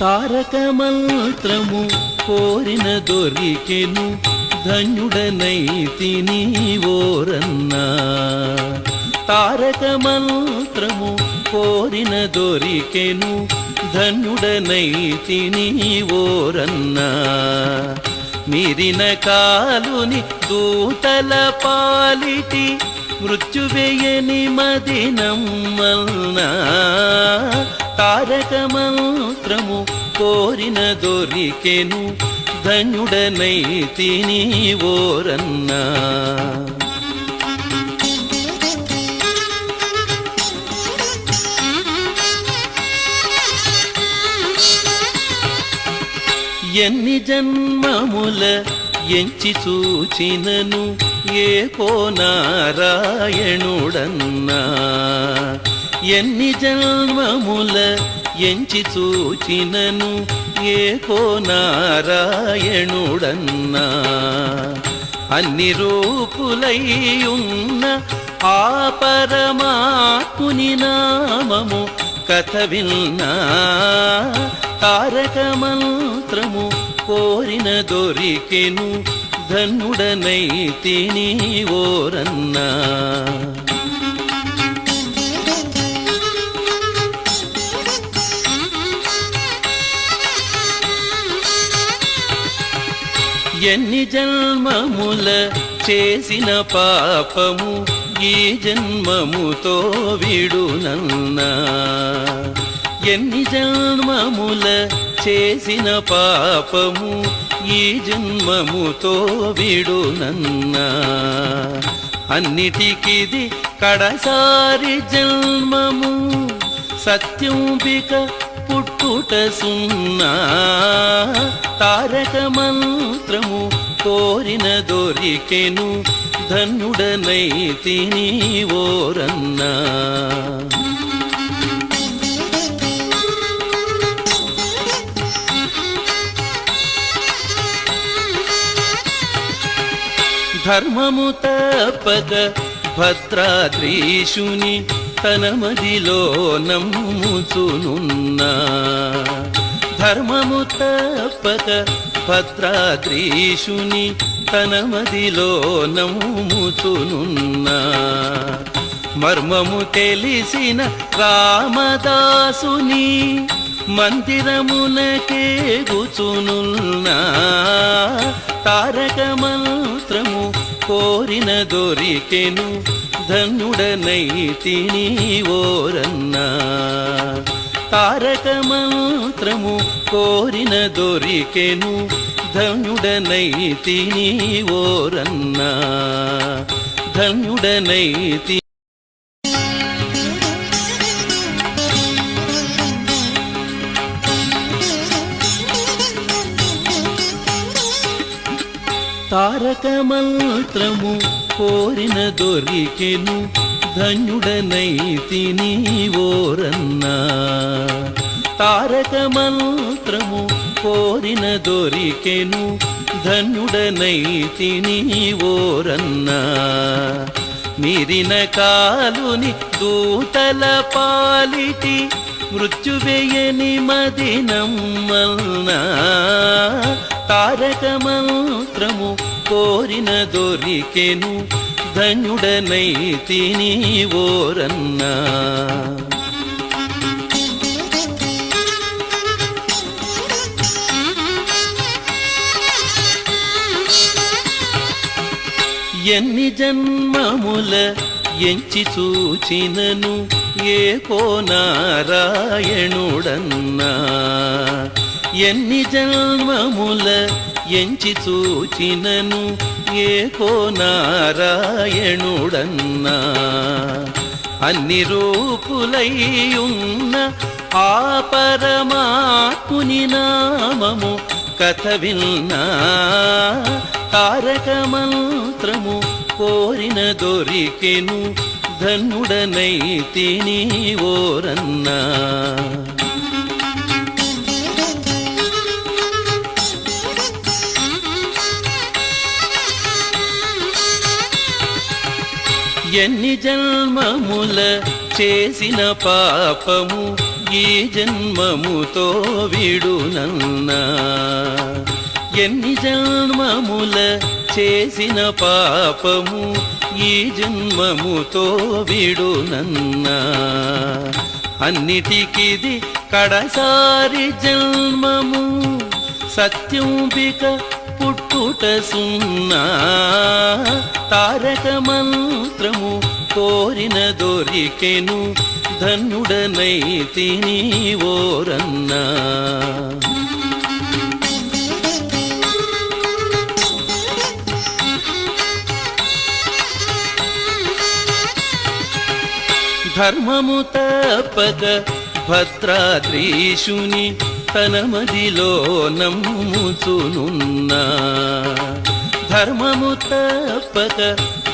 తారక మంత్రము కోరిన దొరికెను ధన్యుడనైతిని ఓరన్నా. తారక మంత్రము కోరిన దొరికెను ధన్యుడనైతిని ఓరన్నా. మీరిన కాలుని దూతల పాలిటి మృత్యువేయని మదినమ్మల్నా. తారక మంత్రము కోరిన దొరికెను ధన్యుడనైతిని ఓరన్నా. ఎన్ని జన్మముల ఎంచి చూచినను ఏకో నారాయణుడన్నా. ఎన్ని జన్మముల ఎంచి చూచినను ఏకో నారాయణుడన్నా. అన్ని రూపులై ఉన్న ఆ పరమాత్ముని నామము కథ విన్నా. తారక మంత్రము కోరిన దొరికెను ధన్యుడనైతిని ఓరన్నా. ఎన్ని జన్మముల చేసిన పాపము ఈ జన్మముతో విడునన్నా. ఎన్ని జన్మముల చేసిన పాపము ఈ జన్మముతో విడునన్నా. అన్నిటికిది కడసారి జన్మము సత్యంబిక పుట్టుట సున్నా. తారక మంత్రము కోరిన దొరికెను ధన్యుడనైతిని ఓరన్నా. ధర్మము తప్పక భద్రాద్రీశుని తన మదిలో నమ్ముచునున్నా. ధర్మము తప్పక భద్రాద్రీశుని తన మదిలో నమ్ముచునున్నా. మర్మము తెలిసిన రామదాసుని మందిరమునకేగుచునున్నా. తారక మంత్రము కోరిన దొరికెను ధన్యుడనైతిని ఓరన్నా. తారక మంత్రము కోరిన దొరికెను ధన్యుడనైతిని ఓరన్నా. ధన్యుడనైతి తారక మంత్రము కోరిన దొరికెను ధన్యుడనైతిని ఓరన్నా. తారక మంత్రము కోరిన దొరికెను ధన్యుడనైతిని ఓరన్నా. మీరిన కాలుని దూతల పాలిటి మృత్యువేయని మదినమ్మల్నా. తారక మంత్రము కోరిన దొరికెను ధన్యుడనైతిని ఓరన్నా. ఎన్ని జన్మముల ఎంచి చూచినను ఏకో నారాయణుడన్నా. ఎన్ని జన్మముల ఎంచి చూచినను ఏకో నారాయణుడన్నా. అన్ని రూపులై ఉన్న ఆ పరమాత్ముని నామము కథ విన్నా. తారక మంత్రము కోరిన దొరికెను ధన్యుడనైతిని ఓరన్నా. ఎన్ని జన్మముల చేసిన పాపము ఈ జన్మముతో విడునన్నా ఎన్ని జన్మముల చేసిన పాపము ఈ జన్మముతో విడునన్నా అన్నిటికిది కడసారి జన్మము సత్యంబిక పుట్టుట సున్నా తారక మంత్రము కోరిన దొరికెను ధన్యుడనైతిని ఓరన్నా ధర్మము తప్పక భద్రాద్రీశుని తన మదిలో నమ్ముచునున్నా ధర్మము తప్పక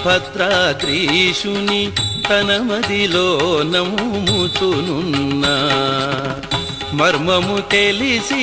భద్రాద్రీశుని తన మదిలో నమ్ముచునున్నా మర్మము తెలిసి